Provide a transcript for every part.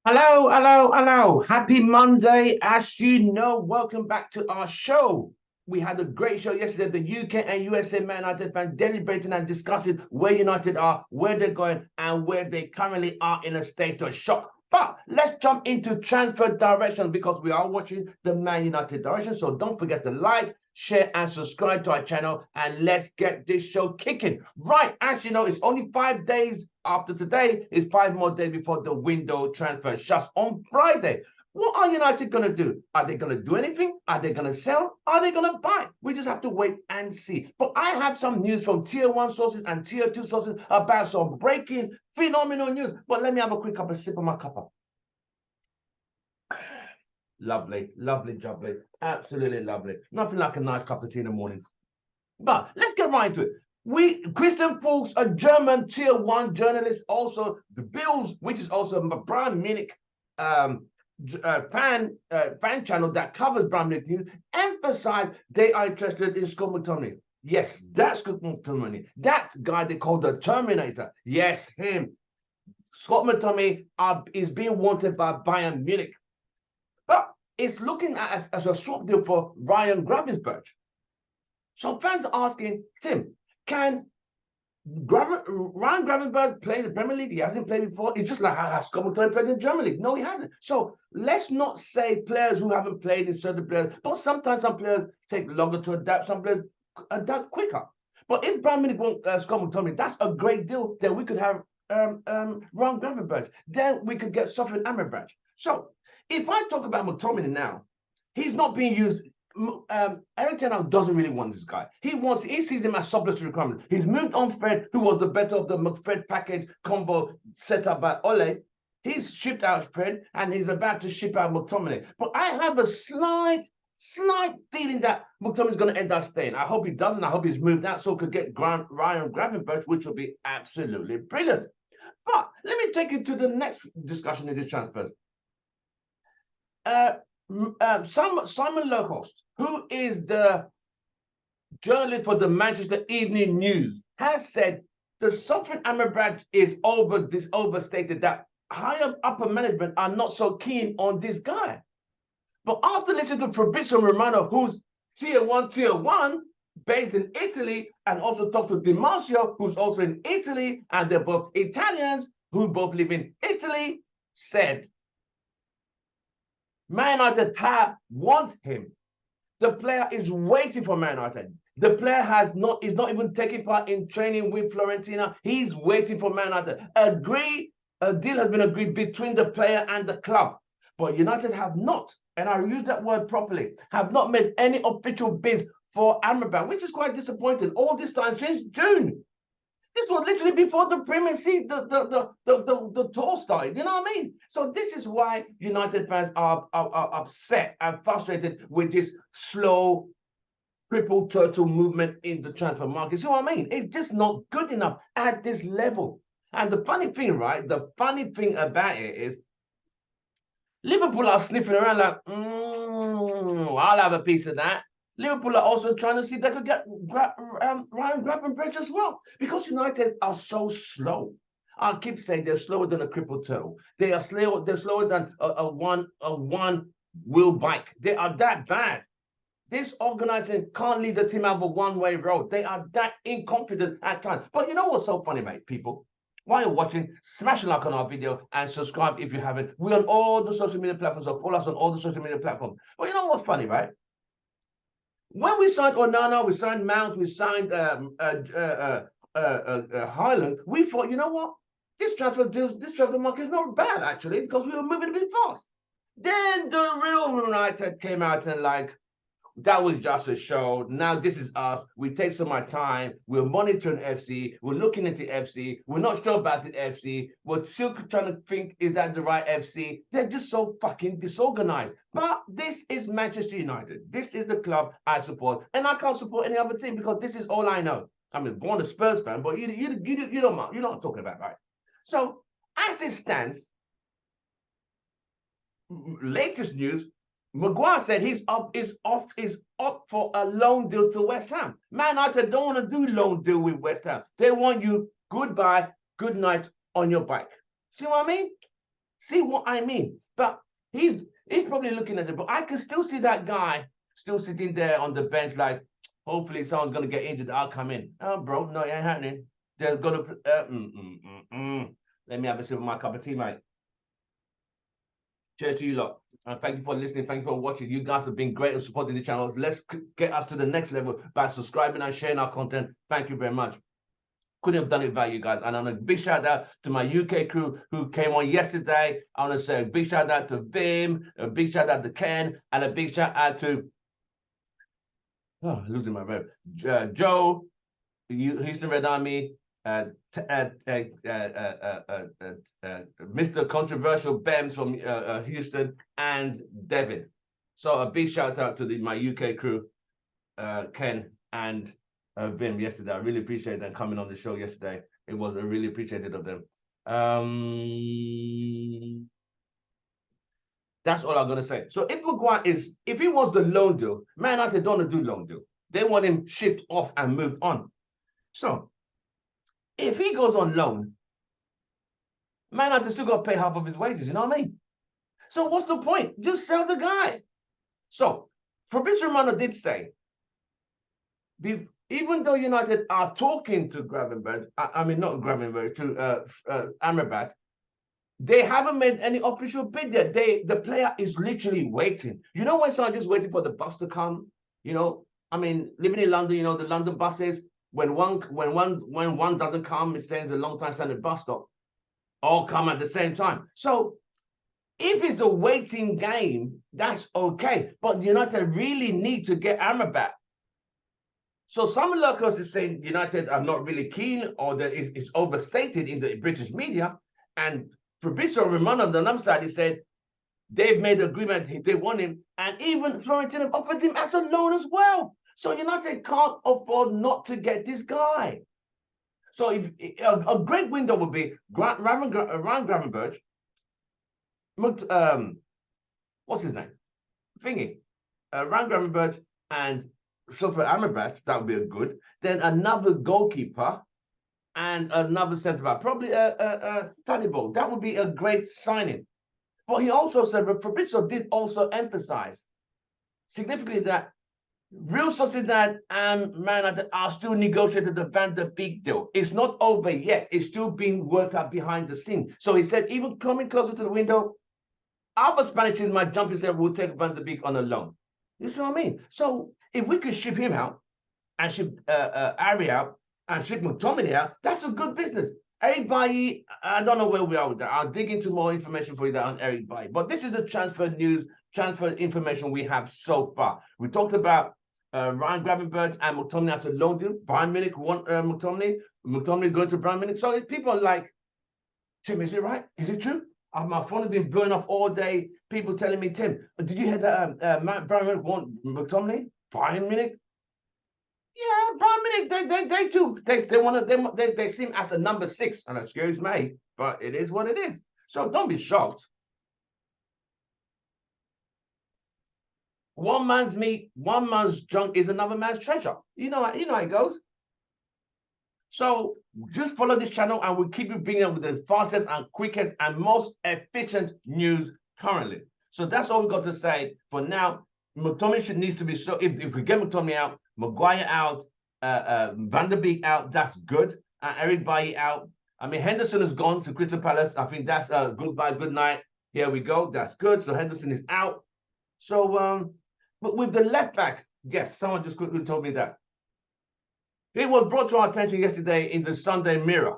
Hello, hello, hello. Happy Monday. As you know, welcome back to our show. We had a great show yesterday. The UK and USA Man United fans deliberating and discussing where United are, where they're going, and where they currently are in a state of shock. But let's jump into transfer direction because we are watching the Man United direction. So don't forget to like, share, and subscribe to our channel. And let's get this show kicking. Right, as you know, it's only 5 days after today. It's 5 more days before the window transfer shuts on Friday. What are United going to do? Are they going to do anything? Are they going to sell? Are they going to buy? We just have to wait and see. But I have some news from tier one sources and tier two sources about some breaking, phenomenal news. But let me have a quick sip of my cuppa. Lovely, lovely, lovely. Absolutely lovely. Nothing like a nice cup of tea in the morning. But let's get right into it. Christian Fuchs, a German tier one journalist, also the Bills, which is also a Bayern Munich fan channel that covers Bayern Munich news, emphasized they are interested in Scott McTominay. Yes, that's Scott McTominay. That guy they call the Terminator. Yes, him. Scott McTominay is being wanted by Bayern Munich, but it's looking at as a swap deal for Ryan Gravenberch. So fans are asking, Tim, can Ryan Gravenberch play in the Premier League? He hasn't played before. It's just like has Scott McTominay played in German League? No, he hasn't. So let's not say players who haven't played in certain players, but sometimes some players take longer to adapt, some players adapt quicker. But if Bayern Munich want Scott McTominay, that's a great deal. Then we could have Ryan Gravenberch. Then we could get Sofyan Amrabat. So if I talk about McTominay now, he's not being used. Eric Ten Hag doesn't really want this guy. He sees him as surplus requirements. He's moved on Fred, who was the better of the McFred package combo set up by Ole. He's shipped out Fred, and he's about to ship out McTominay. But I have a slight feeling that McTominay's going to end up staying. I hope he doesn't. I hope he's moved out so we could get Ryan Gravenberch, which will be absolutely brilliant. But let me take you to the next discussion in this transfer. Simon Lokhorst, who is the journalist for the Manchester Evening News, has said the Sofyan Amrabat is overstated, that higher upper management are not so keen on this guy. But after listening to Fabrizio Romano, who's tier one, based in Italy, and also talked to Di Marzio, who's also in Italy, and they're both Italians who both live in Italy, said Man United want him. The player is waiting for Man United. The player is not even taking part in training with Fiorentina. He's waiting for Man United. A deal has been agreed between the player and the club. But United have not, and I use that word properly, have not made any official bids for Amrabat, which is quite disappointing. All this time since June. This was literally before the Premier League, the tour started. You know what I mean? So this is why United fans are upset and frustrated with this slow, crippled turtle movement in the transfer market. You know what I mean? It's just not good enough at this level. And the funny thing, right? The funny thing about it is Liverpool are sniffing around like, I'll have a piece of that. Liverpool are also trying to see if they could get Ryan Gravenberch as well, because United are so slow. I keep saying they're slower than a crippled turtle. They are slower. They're slower than a one-wheel bike. They are that bad. This organization can't lead the team out of a one-way road. They are that incompetent at times. But you know what's so funny, mate, people? While you're watching, smash a like on our video and subscribe if you haven't. We're on all the social media platforms, so follow us on all the social media platforms. But you know what's funny, right? When we signed Onana, we signed Mount, we signed Highland, we thought, you know what? This transfer market is not bad, actually, because we were moving a bit fast. Then the real United came out and like, that was just a show. Now this is us. We take some of our time. We're monitoring FC. We're looking into FC. We're not sure about the FC. We're still trying to think, is that the right FC? They're just so fucking disorganized. But this is Manchester United. This is the club I support. And I can't support any other team because this is all I know. I mean, born a Spurs fan, but you don't know, you know what I'm talking about, right? So as it stands, latest news, Maguire said he's up for a loan deal to West Ham. Man United don't want to do loan deal with West Ham. They want you goodbye, good night on your bike. See what I mean? See what I mean? But he's probably looking at it. But I can still see that guy still sitting there on the bench, like, hopefully someone's gonna get injured. I'll come in. Oh, bro, no, it ain't happening. They're gonna. Let me have a sip of my cup of tea, mate. Cheers to you lot. And thank you for listening. Thank you for watching. You guys have been great at supporting the channel. Let's get us to the next level by subscribing and sharing our content. Thank you very much. Couldn't have done it without you guys. And on a big shout out to my UK crew who came on yesterday. I want to say a big shout out to Vim, a big shout out to Ken, and a big shout out to losing my breath. Joe, Houston Red Army, Mr. Controversial Bems from Houston, and Devin. So a big shout out to my UK crew, Ken and Vim yesterday. I really appreciate them coming on the show yesterday. It was really appreciated of them. That's all I'm gonna say. So if Maguire if he was the loan deal, Man United don't want to do loan deal. They want him shipped off and moved on. So if he goes on loan, Man United still got to pay half of his wages. You know what I mean? So what's the point? Just sell the guy. So Fabrizio Romano did say, even though United are talking to Gravenberch, I mean not Gravenberch, to Amrabat, they haven't made any official bid yet. The player is literally waiting. You know when someone just waiting for the bus to come? You know, I mean, living in London, you know, the London buses, when one doesn't come, it sends a long time standing bus stop. All come at the same time. So if it's the waiting game, that's okay. But United really need to get Amrabat. So some locals is saying United are not really keen, or that it's overstated in the British media. And Fabrizio Romano on the other side, he said they've made an agreement, they want him, and even Florentino offered him as a loan as well. So United can't afford not to get this guy. So if, a great window would be Ryan Gravenberch, what's his name? Ryan Gravenberch and Sofa Amrabat, that would be a good. Then another goalkeeper and another centre back, probably Tadibo. That would be a great signing. But he also said, but Fabrizio did also emphasize significantly that Real Sociedad and Man United are still negotiating the Van der Beek deal. It's not over yet. It's still being worked out behind the scene. So he said, even coming closer to the window, other Spanish teams might jump and say, we'll take Van der Beek on a loan. You see what I mean? So if we could ship him out and ship Ari out and ship Mctominay out, that's a good business. Eric Bailly, I don't know where we are with that. I'll dig into more information for you on Eric Bailly. But this is the transfer news, transfer information we have so far. We talked about Ryan Gravenberch and Mctominay as a loan deal. Bayern Munich want Mctominay. Mctominay going to Bayern Munich. So people are like, Tim, is it right? Is it true? My phone has been blowing up all day. People telling me, Tim, did you hear that Bayern Munich want Mctominay? Bayern Munich? Yeah, Bayern Munich, they too, they seem as a number 6, and excuse me, but it is what it is. So don't be shocked. One man's meat, one man's junk is another man's treasure. You know how it goes. So just follow this channel and we'll keep you bringing up with the fastest and quickest and most efficient news currently. So that's all we've got to say for now. Mctominay needs to be so. If we get Mctominay out, Maguire out, Van der Beek out, that's good. Eric Bailly out. I mean, Henderson has gone to Crystal Palace. I think that's a goodbye, good night. Here we go. That's good. So Henderson is out. So, but with the left back, yes, someone just quickly told me that. It was brought to our attention yesterday in the Sunday Mirror,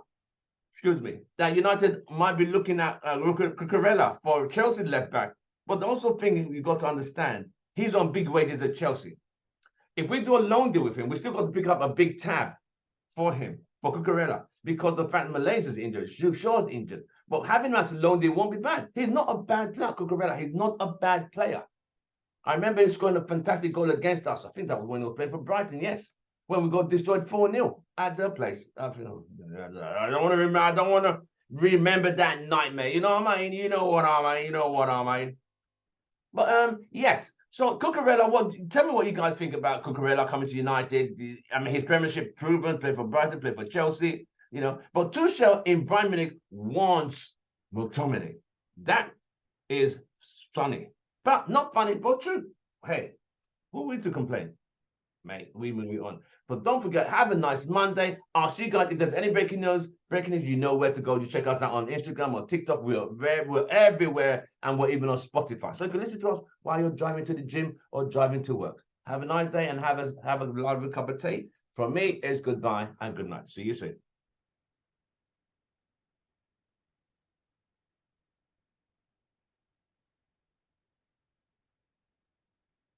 excuse me, that United might be looking at Cucurella for Chelsea left back. But the also thing you've got to understand, he's on big wages at Chelsea. If we do a loan deal with him, we still got to pick up a big tab for him, for Cucurella, because the fact Malaysia's injured, Shaw's injured. But having him as a loan deal won't be bad. He's not a bad player, Cucurella. He's not a bad player. I remember him scoring a fantastic goal against us. I think that was when he was playing for Brighton, yes. When we got destroyed 4-0 at their place. I don't want to remember that nightmare. You know what I mean? You know what I mean? But yes. So Cucurella, tell me what you guys think about Cucurella coming to United. I mean, his Premiership proven, played for Brighton, played for Chelsea, you know. But Tuchel in Bayern Munich wants Mctominay. That is funny. But not funny, but true. Hey, who are we to complain? Mate, we move on. But don't forget, have a nice Monday. I'll see you guys. If there's any breaking news, you know where to go. You check us out on Instagram or TikTok. We're everywhere, and we're even on Spotify. So you can listen to us while you're driving to the gym or driving to work. Have a nice day and have a lovely cup of tea. From me, it's goodbye and good night. See you soon.